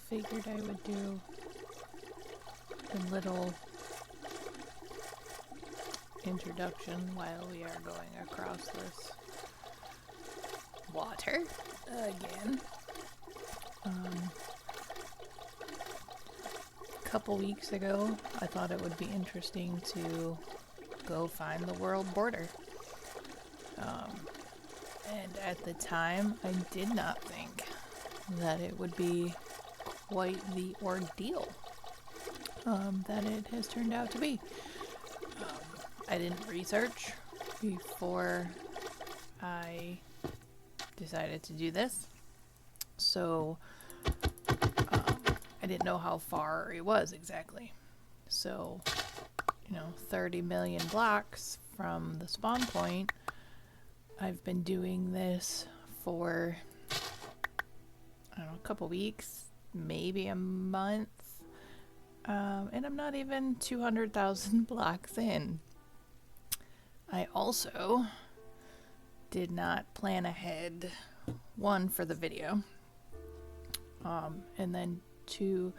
figured I would do a little introduction while we are going across this water again. A couple weeks ago, I thought it would be interesting to go find the world border. And at the time, I did not think that it would be quite the ordeal that it has turned out to be. I didn't research before I decided to do this, so I didn't know how far it was exactly. So, 30 million blocks from the spawn point. I've been doing this for, I don't know, a couple weeks, maybe a month, and I'm not even 200,000 blocks in. I also did not plan ahead, one, for the video, and then two,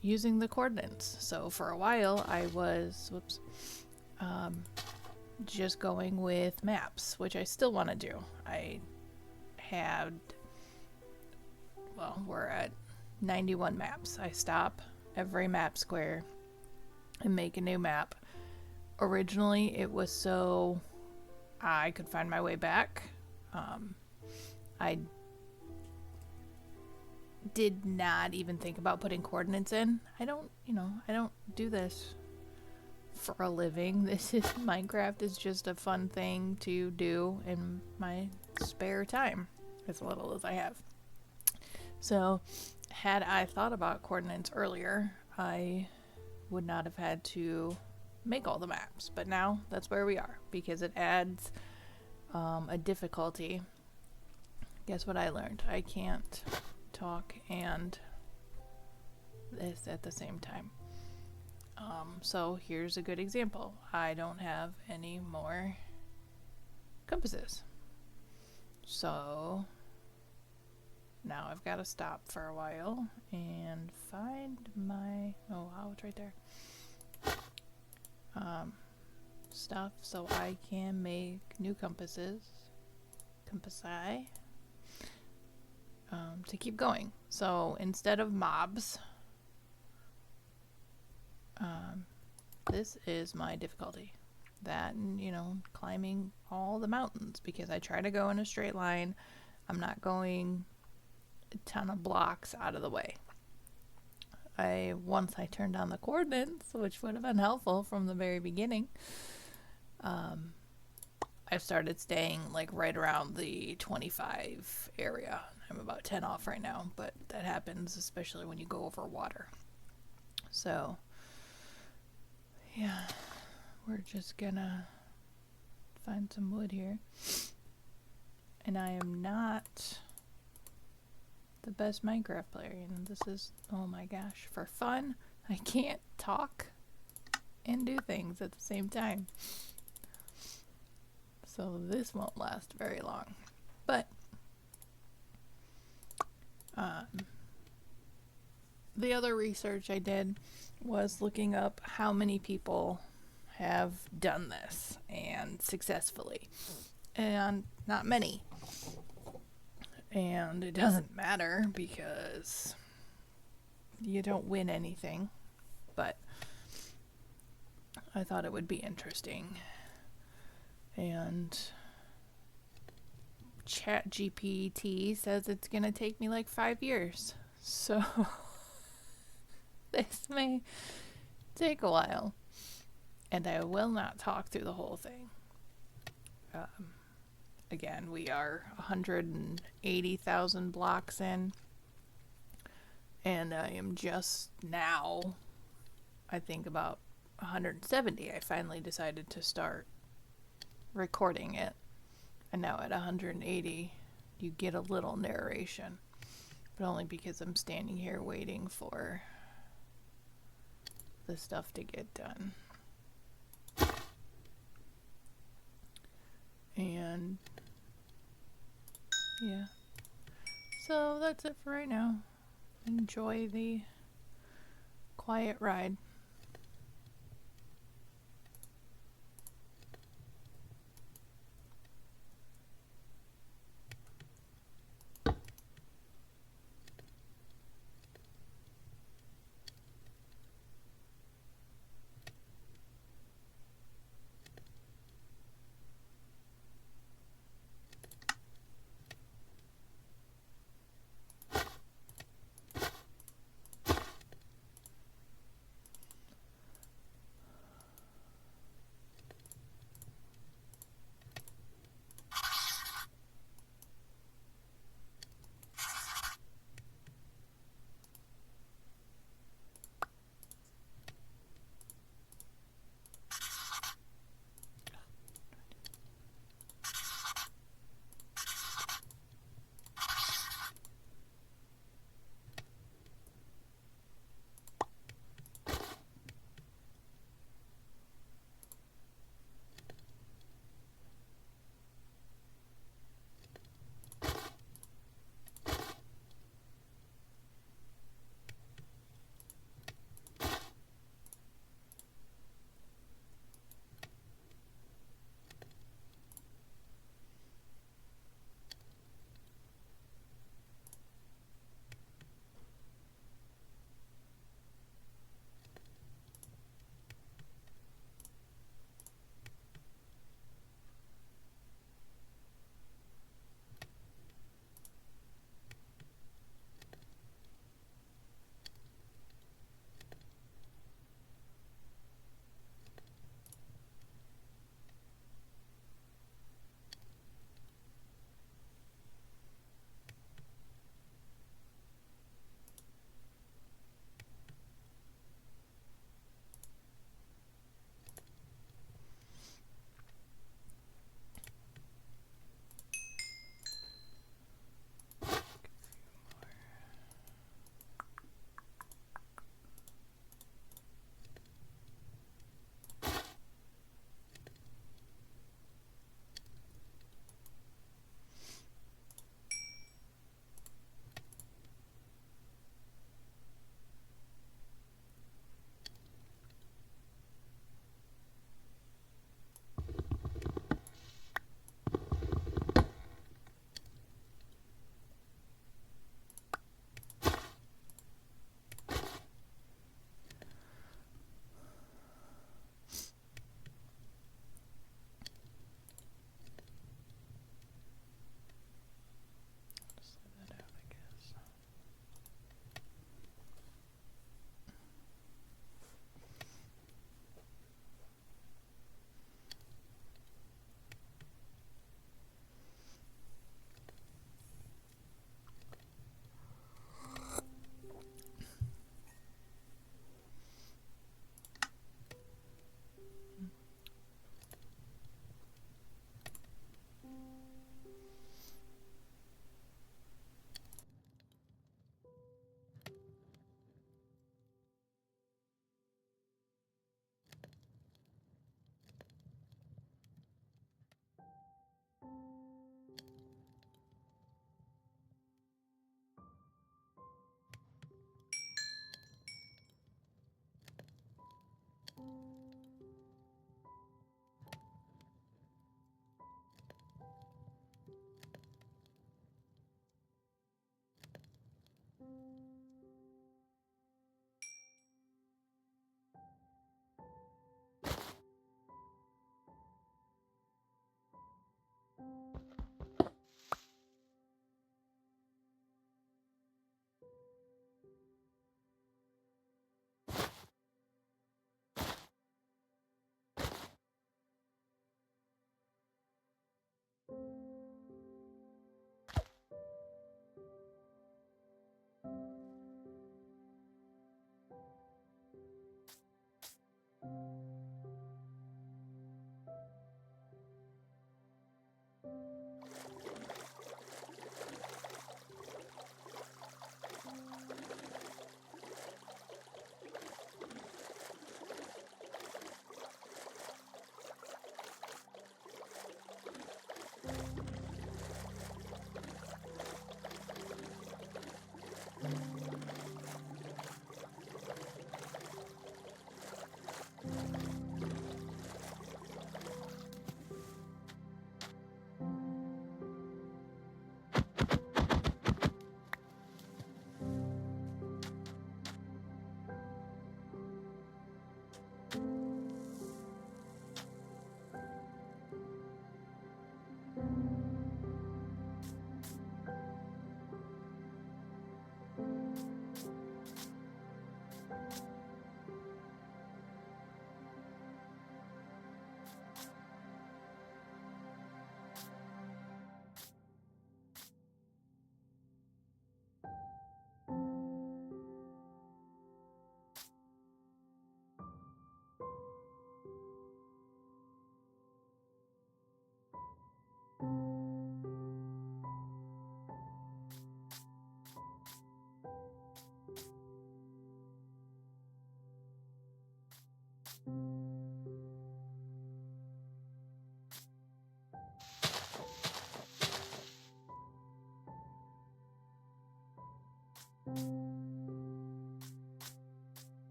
using the coordinates. So for a while I was, just going with maps, which I still want to do. We're at 91 maps. I stop every map square and make a new map. Originally, it was so I could find my way back. I did not even think about putting coordinates in. I don't do this for a living. Minecraft is just a fun thing to do in my spare time, as little as I have. So, had I thought about coordinates earlier, I would not have had to make all the maps. But now, that's where we are, because it adds a difficulty. Guess what I learned? I can't talk and this at the same time. So here's a good example. I don't have any more compasses. So now I've got to stop for a while and find my, oh wow, it's right there. Stuff so I can make new compassi, to keep going. So instead of mobs, this is my difficulty. That and, climbing all the mountains, because I try to go in a straight line. I'm not going a ton of blocks out of the way. Once I turned on the coordinates, which would have been helpful from the very beginning, I started staying like right around the 25 area. I'm about 10 off right now, but that happens especially when you go over water. So yeah, we're just gonna find some wood here. And I am not the best Minecraft player, this is, oh my gosh, for fun, I can't talk and do things at the same time. So this won't last very long. But the other research I did was looking up how many people have done this and successfully, and not many. And it doesn't matter because you don't win anything, but I thought it would be interesting. And ChatGPT says it's gonna take me like 5 years, so this may take a while, and I will not talk through the whole thing. Again, we are 180,000 blocks in, and I am just now, I think about 170. I finally decided to start recording it, and now at 180 you get a little narration, but only because I'm standing here waiting for the stuff to get done. And yeah, so that's it for right now. enjoy the quiet ride.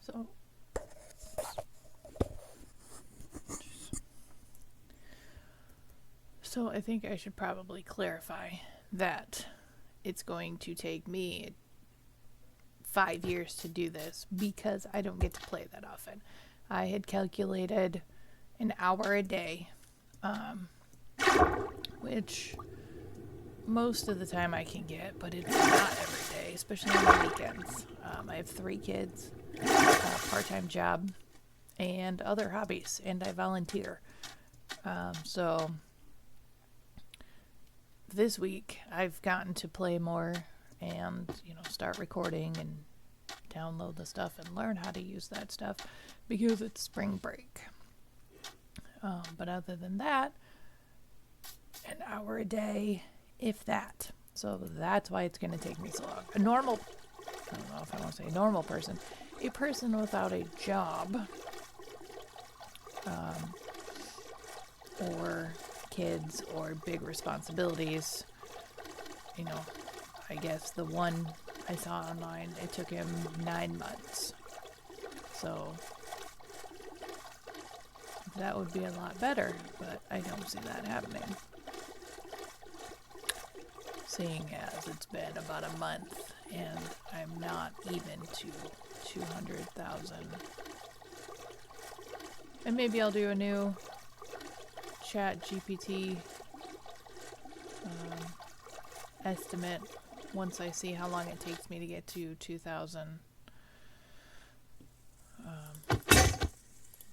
So, so I think I should probably clarify that it's going to take me 5 years to do this because I don't get to play that often. I had calculated an hour a day, which most of the time I can get, but it's not every day, especially on the weekends. I have 3 kids, a part-time job, and other hobbies, and I volunteer. So this week I've gotten to play more and, start recording and download the stuff and learn how to use that stuff because it's spring break. But other than that, an hour a day, if that. So that's why it's going to take me so long. I don't know if I want to say normal person, a person without a job, or kids or big responsibilities, I guess the one I saw online, it took him 9 months. So that would be a lot better, but I don't see that happening. Seeing as it's been about a month and I'm not even to 200,000. And maybe I'll do a new ChatGPT estimate once I see how long it takes me to get to 2,000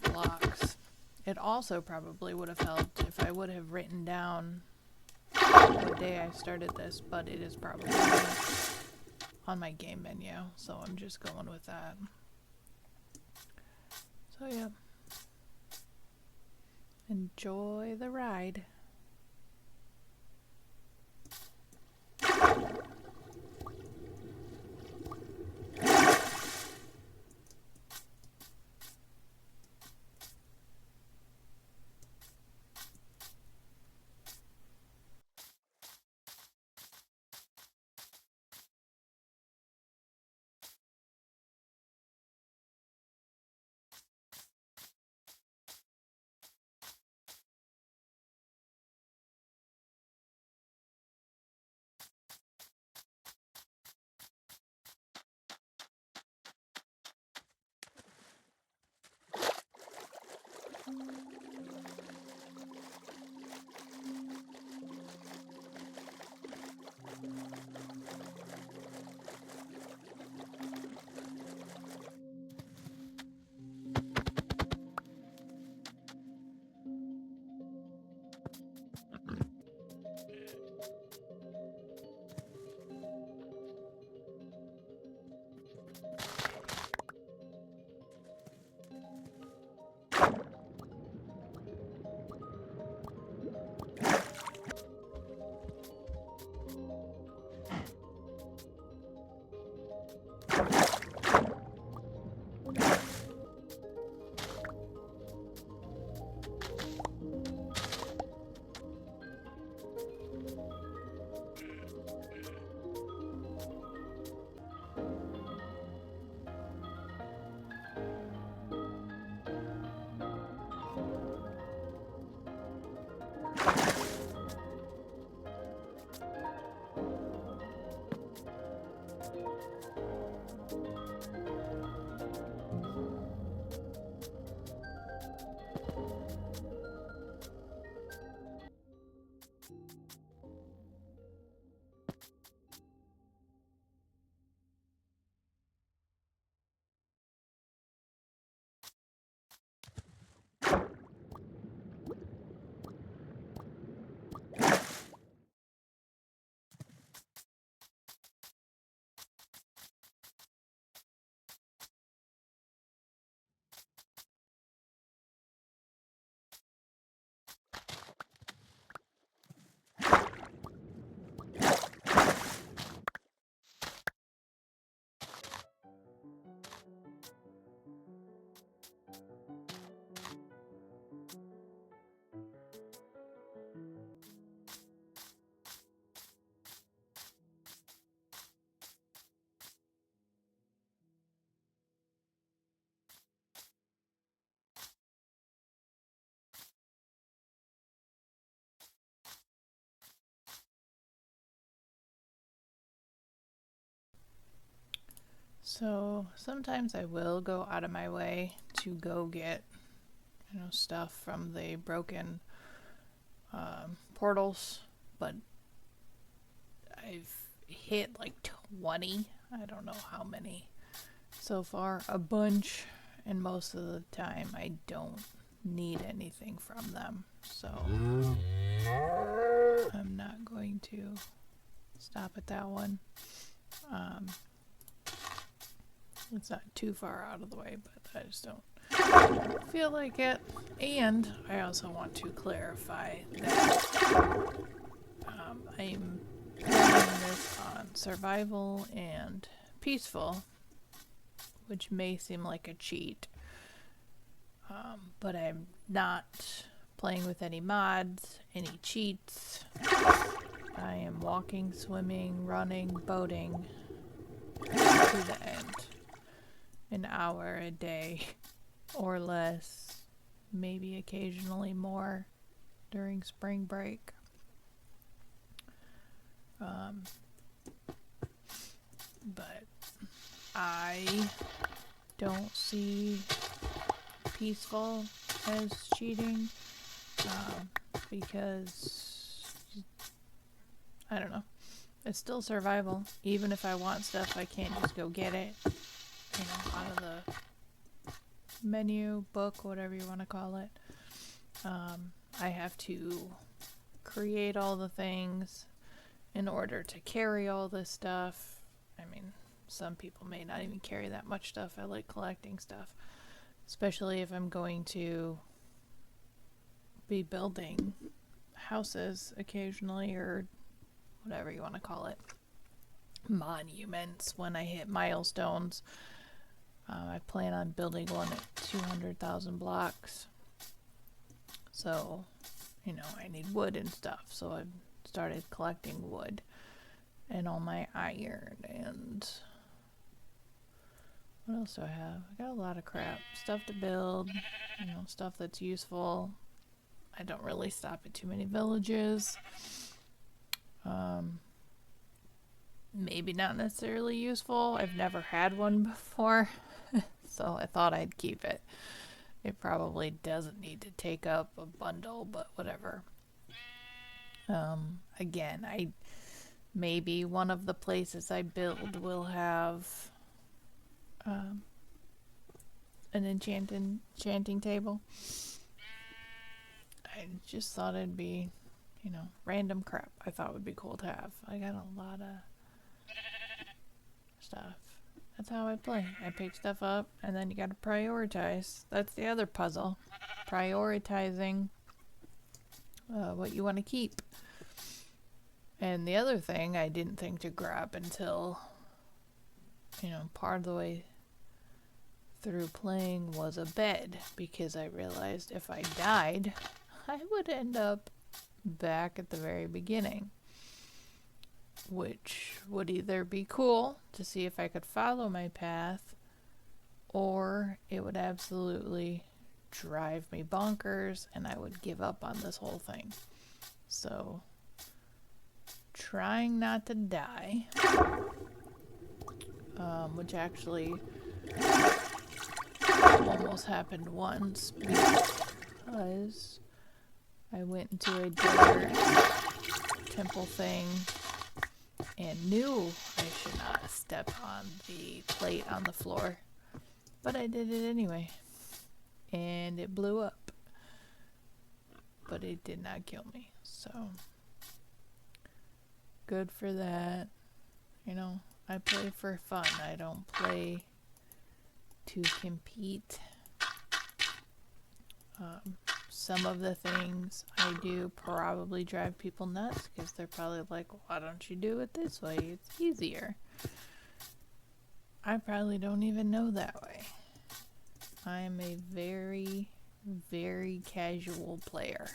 blocks. It also probably would have helped if I would have written down what day I started this, but it is probably on my game menu, so I'm just going with that. So yeah, enjoy the ride. So sometimes I will go out of my way to go get, stuff from the broken portals, but I've hit like 20. I don't know how many so far, a bunch, and most of the time I don't need anything from them, so I'm not going to stop at that one. It's not too far out of the way, but I just don't feel like it. And I also want to clarify that I'm playing this on survival and peaceful, which may seem like a cheat, but I'm not playing with any mods, any cheats. I am walking, swimming, running, boating to the end. An hour a day or less, maybe occasionally more during spring break. But I don't see peaceful as cheating, because I don't know, it's still survival. Even if I want stuff, I can't just go get it, out of the menu, book, whatever you want to call it. I have to create all the things in order to carry all this stuff. I mean, some people may not even carry that much stuff. I like collecting stuff, especially if I'm going to be building houses occasionally, or whatever you want to call it, monuments. When I hit milestones, I plan on building one at 200,000 blocks. So, I need wood and stuff. So I've started collecting wood and all my iron. And what else do I have? I got a lot of crap. Stuff to build, stuff that's useful. I don't really stop at too many villages. Maybe not necessarily useful. I've never had one before. So I thought I'd keep it. It probably doesn't need to take up a bundle, but whatever. Again, maybe one of the places I build will have an enchanting table. I just thought it'd be, random crap I thought would be cool to have. I got a lot of stuff. That's how I play. I pick stuff up, and then you gotta prioritize. That's the other puzzle. Prioritizing what you want to keep. And the other thing I didn't think to grab until, part of the way through playing was a bed, because I realized if I died, I would end up back at the very beginning, which would either be cool to see if I could follow my path, or it would absolutely drive me bonkers and I would give up on this whole thing. So, trying not to die, which actually almost happened once, because I went into a desert temple thing and knew I should not step on the plate on the floor, but I did it anyway, and it blew up, but it did not kill me, so good for that. I play for fun. I don't play to compete. Some of the things I do probably drive people nuts, because they're probably like, why don't you do it this way? It's easier. I probably don't even know that way. I am a very, very casual player.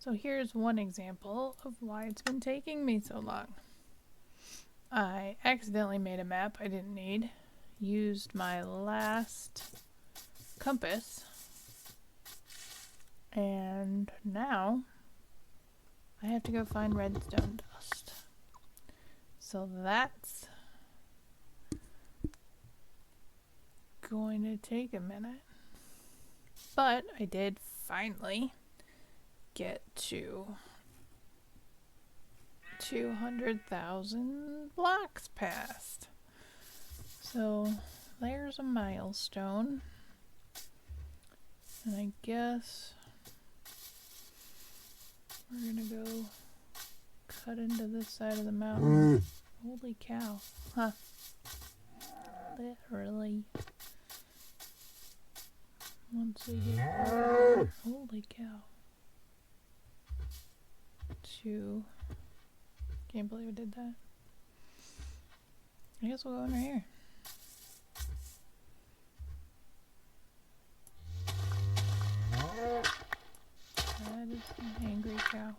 So here's one example of why it's been taking me so long. I accidentally made a map I didn't need, used my last compass, and now I have to go find redstone dust. So that's going to take a minute. But I did finally get to 200,000 blocks passed. So there's a milestone. And I guess we're gonna go cut into this side of the mountain. Holy cow. Huh. Literally. Once we get over, holy cow. Can't believe I did that. I guess we'll go under here. That is an angry cow.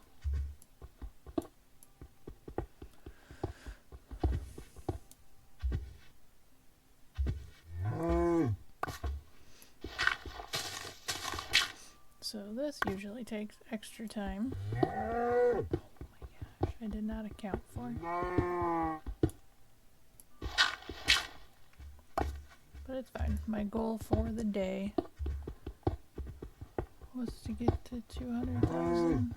So this usually takes extra time. Oh my gosh, I did not account for. But it's fine. My goal for the day was to get to 200,000.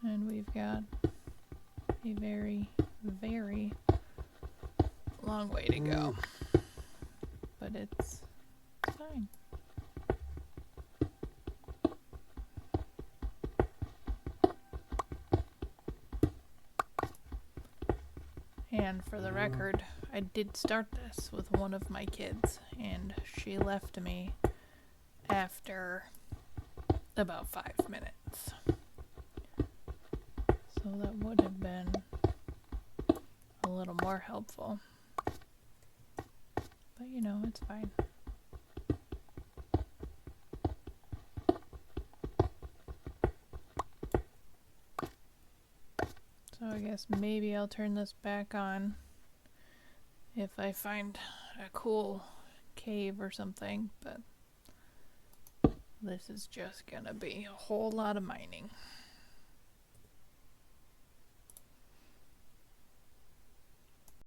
And we've got a very, very long way to go. But it's fine. And for the record, I did start this with one of my kids, and she left me after about 5 minutes. So that would have been a little more helpful. But you know, it's fine. So I guess maybe I'll turn this back on if I find a cool cave or something, but this is just gonna be a whole lot of mining.